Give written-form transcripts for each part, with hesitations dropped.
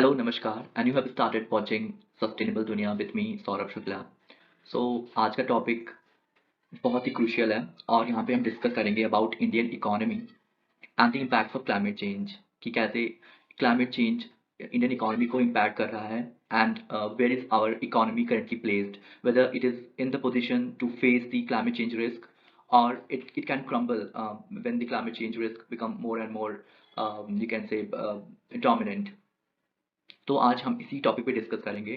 Hello नमस्कार and you have started watching sustainable दुनिया with me Saurabh Shukla. सो आज का टॉपिक बहुत ही क्रूशियल है और यहाँ पे हम डिस्कस करेंगे about Indian economy and the impact of climate change कि कैसे क्लाइमेट चेंज इंडियन इकोनॉमी को इम्पैक्ट कर रहा है and where is our economy currently placed, whether it is in the position to face the climate change risk or it can crumble when the climate change risk become more and more you can say dominant. तो आज हम इसी topic पे discuss करेंगे।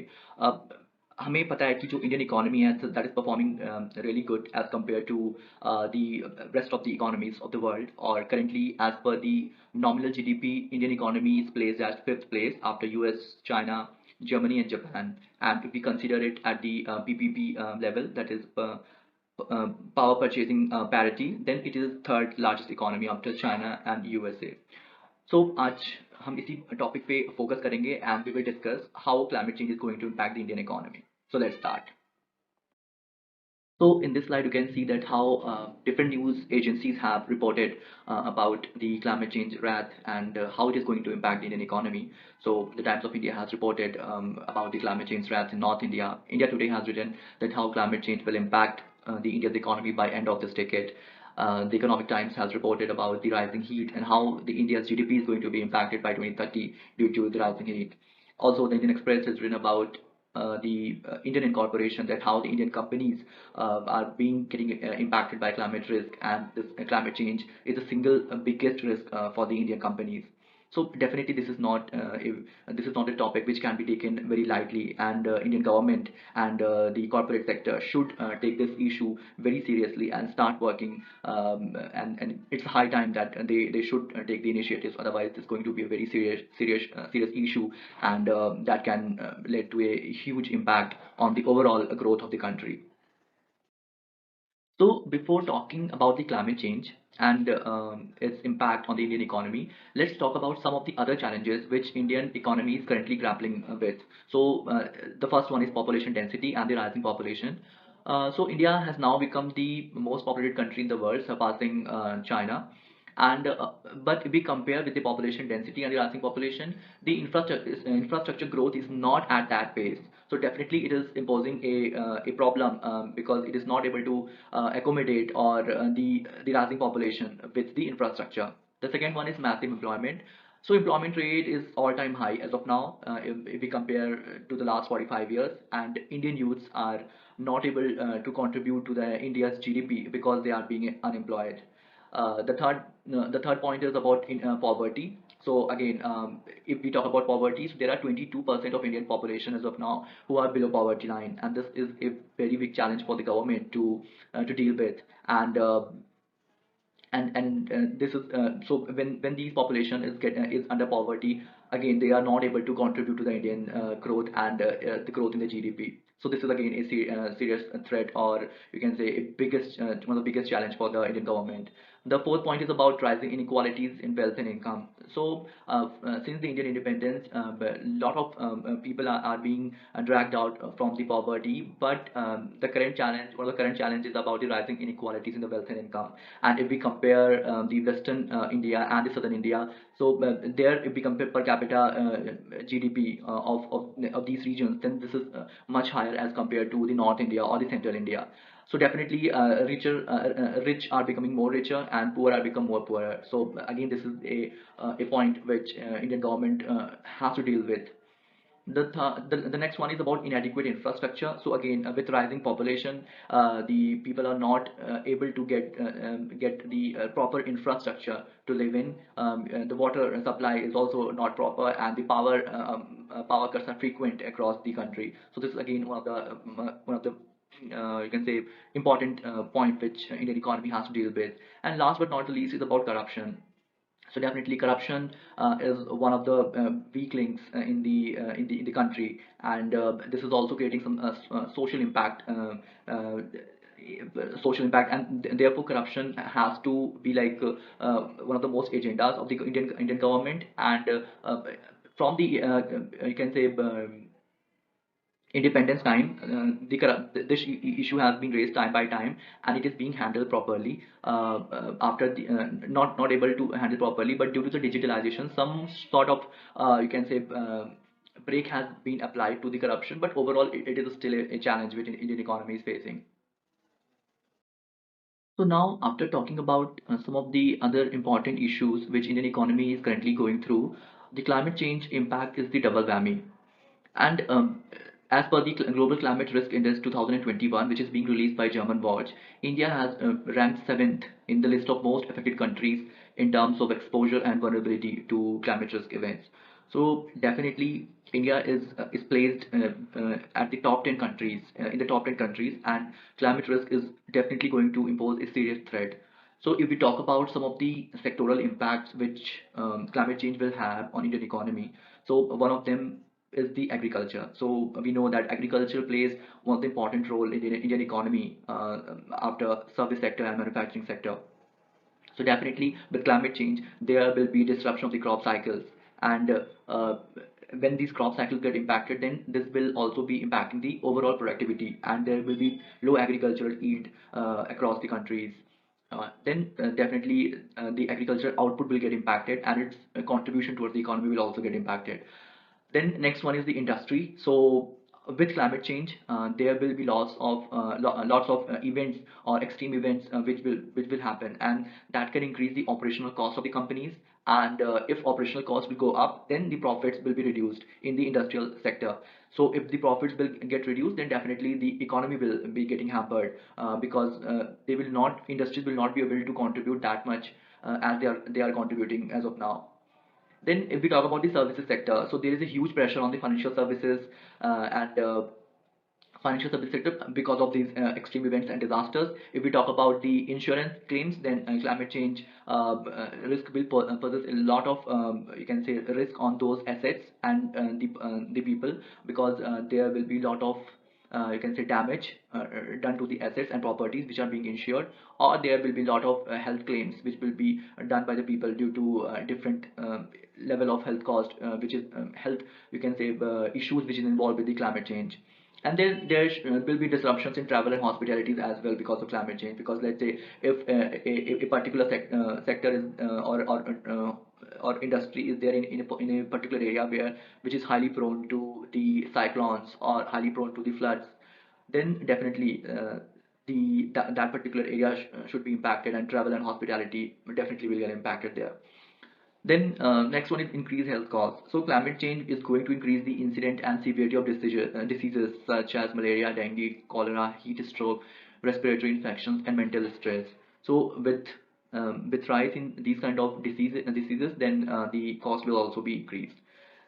अब हमें पता है कि जो इंडियन इकोनॉमी है that is performing really good as compare to the rest of the economies of the world, और currently as per the nominal GDP Indian economy is placed at fifth place after US, China, Germany and Japan. And if we consider it at the PPP level, that is power purchasing parity, then it is third largest economy after China and USA. So आज हम इसी topic पे focus करेंगे and we will discuss how climate change is going to impact the Indian economy. So let's start. So in this slide, you can see that how different news agencies have reported about the climate change wrath and how it is going to impact the Indian economy. So the Times of India has reported about the climate change wrath in North India. India Today has written that how climate change will impact the India's economy by end of this decade. The Economic Times has reported about the rising heat and how the India's GDP is going to be impacted by 2030 due to the rising heat. Also, the Indian Express has written about the Indian incorporation, that how the Indian companies are being getting impacted by climate risk, and this climate change is the single biggest risk for the Indian companies. So definitely this is not a topic which can be taken very lightly, and Indian government and the corporate sector should take this issue very seriously and start working. And it's high time that they should take the initiatives. Otherwise, it's going to be a very serious issue, and that can lead to a huge impact on the overall growth of the country. So before talking about the climate change and its impact on the Indian economy, let's talk about some of the other challenges which Indian economy is currently grappling with. So the first one is population density and the rising population. So India has now become the most populated country in the world, surpassing China. And but if we compare with the population density and the rising population, the infrastructure growth is not at that pace. So definitely it is imposing a problem because it is not able to accommodate or the rising population with the infrastructure. The second one is massive employment. So employment rate is all-time high as of now, if we compare to the last 45 years, and Indian youths are not able to contribute to the India's GDP because they are being unemployed. The third point is about poverty. So again, if we talk about poverty, so there are 22% of Indian population as of now who are below poverty line, and this is a very big challenge for the government to deal with. And this is so when these population is under poverty, again they are not able to contribute to the Indian growth and the growth in the GDP. So this is again a serious threat, or you can say a biggest one of the biggest challenge for the Indian government. The fourth point is about rising inequalities in wealth and income. So since the Indian independence, a lot of people are being dragged out from the poverty, but one of the current challenges about the rising inequalities in the wealth and income. And if we compare the Western India and the Southern India, so there if we compare per capita GDP of these regions, then this is much higher as compared to the North India or the Central India. So definitely rich are becoming more richer and poor are become more poorer. So again, this is a point which Indian government has to deal with. The next one is about inadequate infrastructure. So again, with rising population, the people are not able to get the proper infrastructure to live in. The water supply is also not proper, and the power cuts are frequent across the country. So this is again one of the you can say important point which Indian economy has to deal with. And last but not the least is about corruption. So definitely corruption is one of the weak links in the country, and this is also creating some uh, social impact, and therefore corruption has to be like one of the most agendas of the Indian government. And from the you can say independence time, this issue has been raised time by time, and it is being handled properly. After the not able to handle properly, but due to the digitalization, some sort of you can say brake has been applied to the corruption, but overall it is still a challenge which Indian economy is facing. So now, after talking about some of the other important issues which Indian economy is currently going through, the climate change impact is the double whammy. And as per the Global Climate Risk Index 2021, which is being released by German Watch, India has ranked seventh in the list of most affected countries in terms of exposure and vulnerability to climate risk events. So definitely, India is placed at the top 10 countries in the top 10 countries, and climate risk is definitely going to impose a serious threat. So if we talk about some of the sectoral impacts which climate change will have on Indian economy, so one of them is the agriculture. So we know that agriculture plays one of the important role in the Indian economy after service sector and manufacturing sector. So definitely with climate change, there will be disruption of the crop cycles, and when these crop cycles get impacted, then this will also be impacting the overall productivity, and there will be low agricultural yield across the countries. Then definitely the agricultural output will get impacted, and its contribution towards the economy will also get impacted. Then next one is the industry. So with climate change, there will be lots of events or extreme events which will happen, and that can increase the operational cost of the companies. And if operational costs will go up, then the profits will be reduced in the industrial sector. So if the profits will get reduced, then definitely the economy will be getting hampered because they will not industries will not be able to contribute that much as they are contributing as of now. Then, if we talk about the services sector, so there is a huge pressure on the and financial service sector because of these extreme events and disasters. If we talk about the insurance claims, then climate change risk will possess a lot of you can say risk on those assets and the people, because there will be a lot of you can say damage done to the assets and properties which are being insured, or there will be a lot of health claims which will be done by the people due to different level of health cost, which is health you can say issues which is involved with the climate change. And then will be disruptions in travel and hospitalities as well because of climate change. Because let's say if a particular sector is or industry is there in a particular area where which is highly prone to the cyclones or highly prone to the floods, then definitely that particular area should be impacted, and travel and hospitality definitely will get impacted there. Then next one is increased health costs. So climate change is going to increase the incident and severity of diseases such as malaria, dengue, cholera, heat stroke, respiratory infections, and mental stress. So with rise in these kind of diseases, then the cost will also be increased.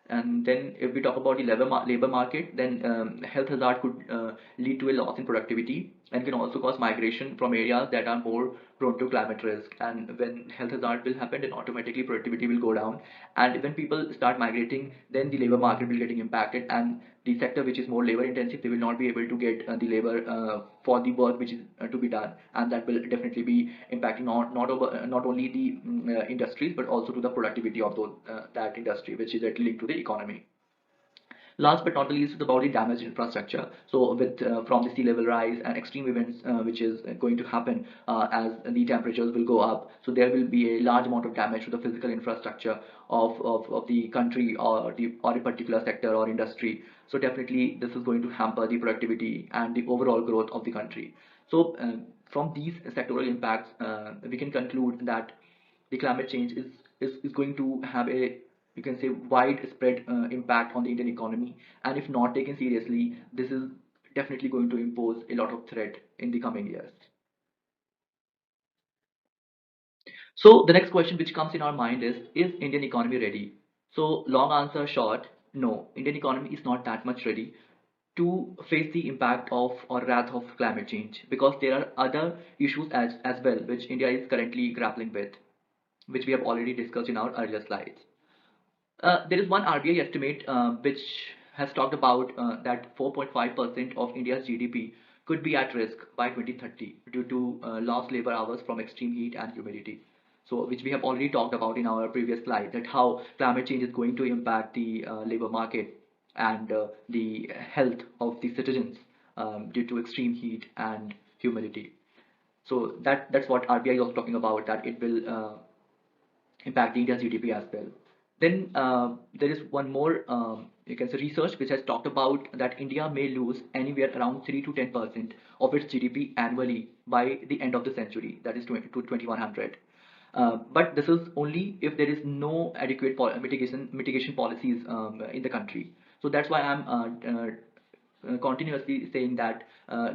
And then if we talk about the labor market, then health hazard could lead to a loss in productivity and can also cause migration from areas that are more prone to climate risk. And when health hazard will happen, then automatically productivity will go down. And when people start migrating, then the labor market will getting impacted, and the sector which is more labor intensive, they will not be able to get the labor for the work which is to be done, and that will definitely be impacting not only the industries, but also to the productivity of those that industry, which is directly linked to the economy. Last but not the least is about the damaged infrastructure. So with from the sea level rise and extreme events which is going to happen as the temperatures will go up, so there will be a large amount of damage to the physical infrastructure of the country or a particular sector or industry. So definitely this is going to hamper the productivity and the overall growth of the country. So from these sectoral impacts, we can conclude that the climate change is going to have a you can say widespread impact on the Indian economy, and if not taken seriously, this is definitely going to impose a lot of threat in the coming years. So the next question which comes in our mind is Indian economy ready? So long answer short, no, Indian economy is not that much ready to face the impact of or wrath of climate change, because there are other issues as well which India is currently grappling with, which we have already discussed in our earlier slides. There is one RBI estimate which has talked about that 4.5% of India's GDP could be at risk by 2030 due to lost labor hours from extreme heat and humidity. So, which we have already talked about in our previous slide, that how climate change is going to impact the labor market and the health of the citizens due to extreme heat and humidity. So that's what RBI is also talking about, that it will impact India's GDP as well. Then there is one more, you can say, research which has talked about that India may lose anywhere around 3 to 10% of its GDP annually by the end of the century, that is 20 to 2100. But this is only if there is no adequate mitigation policies in the country. So that's why I'm continuously saying that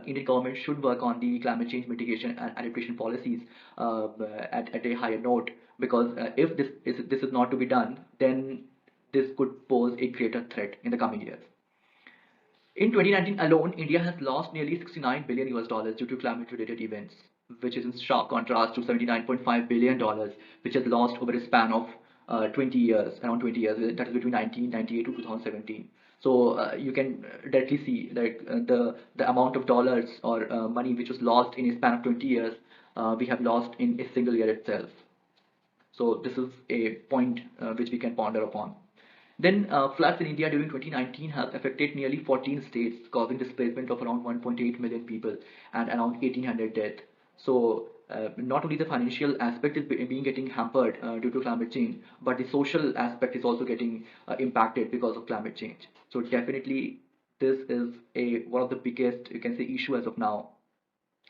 Indian government should work on the climate change mitigation and adaptation policies at a higher note, because if this is not to be done, then this could pose a greater threat in the coming years. In 2019 alone, India has lost nearly 69 billion US dollars due to climate related events, which is in sharp contrast to 79.5 billion dollars, which has lost over a span of 20 years, around 20 years, that is between 1998 to 2017. So you can directly see like the amount of dollars or money which was lost in a span of 20 years, we have lost in a single year itself. So this is a point which we can ponder upon. Then floods in India during 2019 have affected nearly 14 states, causing displacement of around 1.8 million people and around 1,800 deaths. So not only the financial aspect is being getting hampered due to climate change, but the social aspect is also getting impacted because of climate change. So definitely this is a one of the biggest, you can say, issue as of now.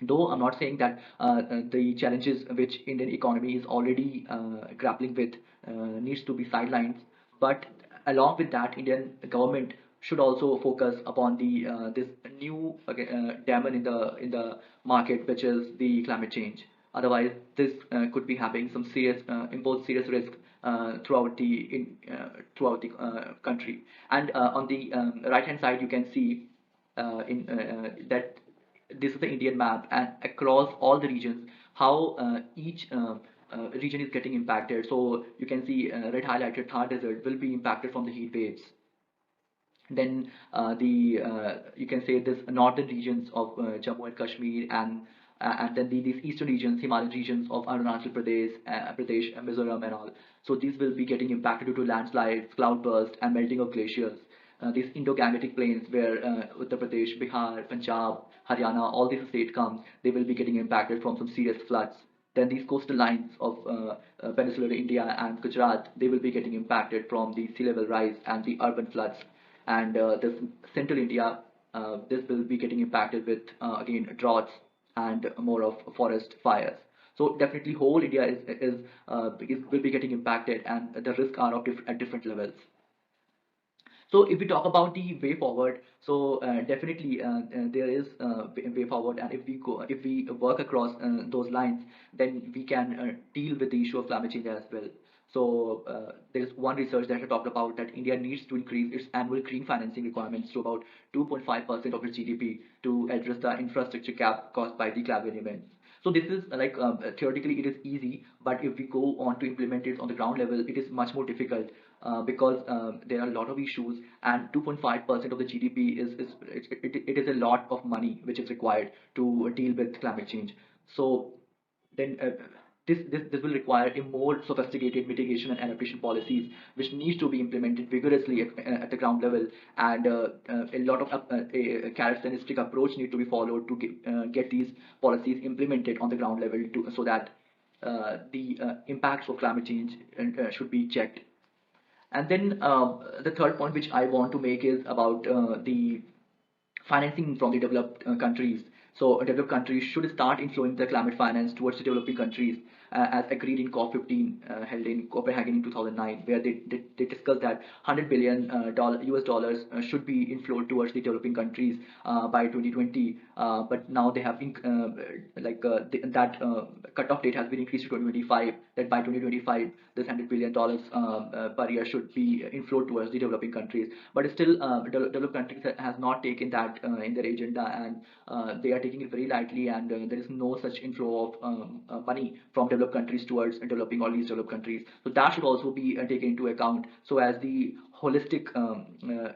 Though I'm not saying that the challenges which Indian economy is already grappling with needs to be sidelined, but along with that, Indian government should also focus upon the this new demon in the market, which is the climate change. Otherwise, this could be having some serious impose serious risk throughout the country. And on the right hand side, you can see in that this is the Indian map, and across all the regions, how each region is getting impacted. So you can see red highlighted Thar Desert will be impacted from the heat waves. Then the you can say this northern regions of Jammu and Kashmir, and then these eastern regions, Himalayan regions of Arunachal Pradesh, Mizoram, and all. So these will be getting impacted due to landslides, cloudburst, and melting of glaciers. These Indo-Gangetic plains, where Uttar Pradesh, Bihar, Punjab, Haryana, all these states come, they will be getting impacted from some serious floods. Then these coastal lines of peninsular India and Gujarat, they will be getting impacted from the sea level rise and the urban floods. And this central India, this will be getting impacted with again droughts and more of forest fires. So definitely whole India is will be getting impacted, and the risks are at different levels. So if we talk about the way forward, so definitely there is way forward, and if we work across those lines, then we can deal with the issue of climate change as well. So there is one research that I talked about that India needs to increase its annual green financing requirements to about 2.5% of its GDP to address the infrastructure gap caused by the climate events. So this is like theoretically it is easy, but if we go on to implement it on the ground level, it is much more difficult because there are a lot of issues, and 2.5% of the GDP it is a lot of money which is required to deal with climate change. So then this will require a more sophisticated mitigation and adaptation policies which needs to be implemented vigorously at the ground level, and a lot of a characteristic approach need to be followed to get these policies implemented on the ground level so that the impacts of climate change should be checked. And then the third point which I want to make is about the financing from the developed countries. So developed countries should start inflowing the climate finance towards the developing countries, as agreed in COP15 held in Copenhagen in 2009, where they discussed that 100 billion US dollars should be inflowed towards the developing countries by 2020. But now they have that cutoff date has been increased to 2025. That by 2025, this 100 billion dollars per year should be inflowed towards the developing countries. But still, developed countries has not taken that in their agenda, and they are taking it very lightly, and there is no such inflow of money from developed countries towards developing or least developed countries. So that should also be taken into account, so as the holistic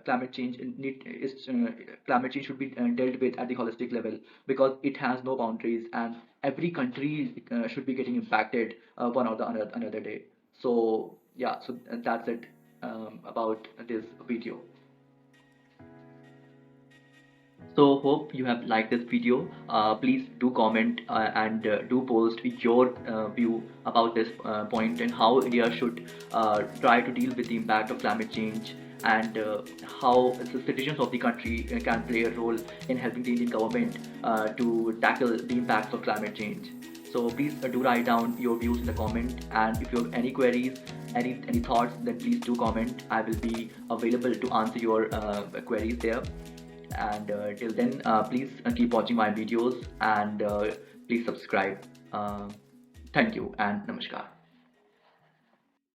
climate change should be dealt with at the holistic level, because it has no boundaries, and every country should be getting impacted one or the another day. So yeah, so that's it about this video. So hope you have liked this video. Please do comment and do post your view about this point and how India should try to deal with the impact of climate change, and how the citizens of the country can play a role in helping the Indian government to tackle the impacts of climate change. So please do write down your views in the comment, and if you have any queries, any thoughts, then please do comment. I will be available to answer your queries there. And till then, please keep watching my videos, and please subscribe. Thank you and namaskar.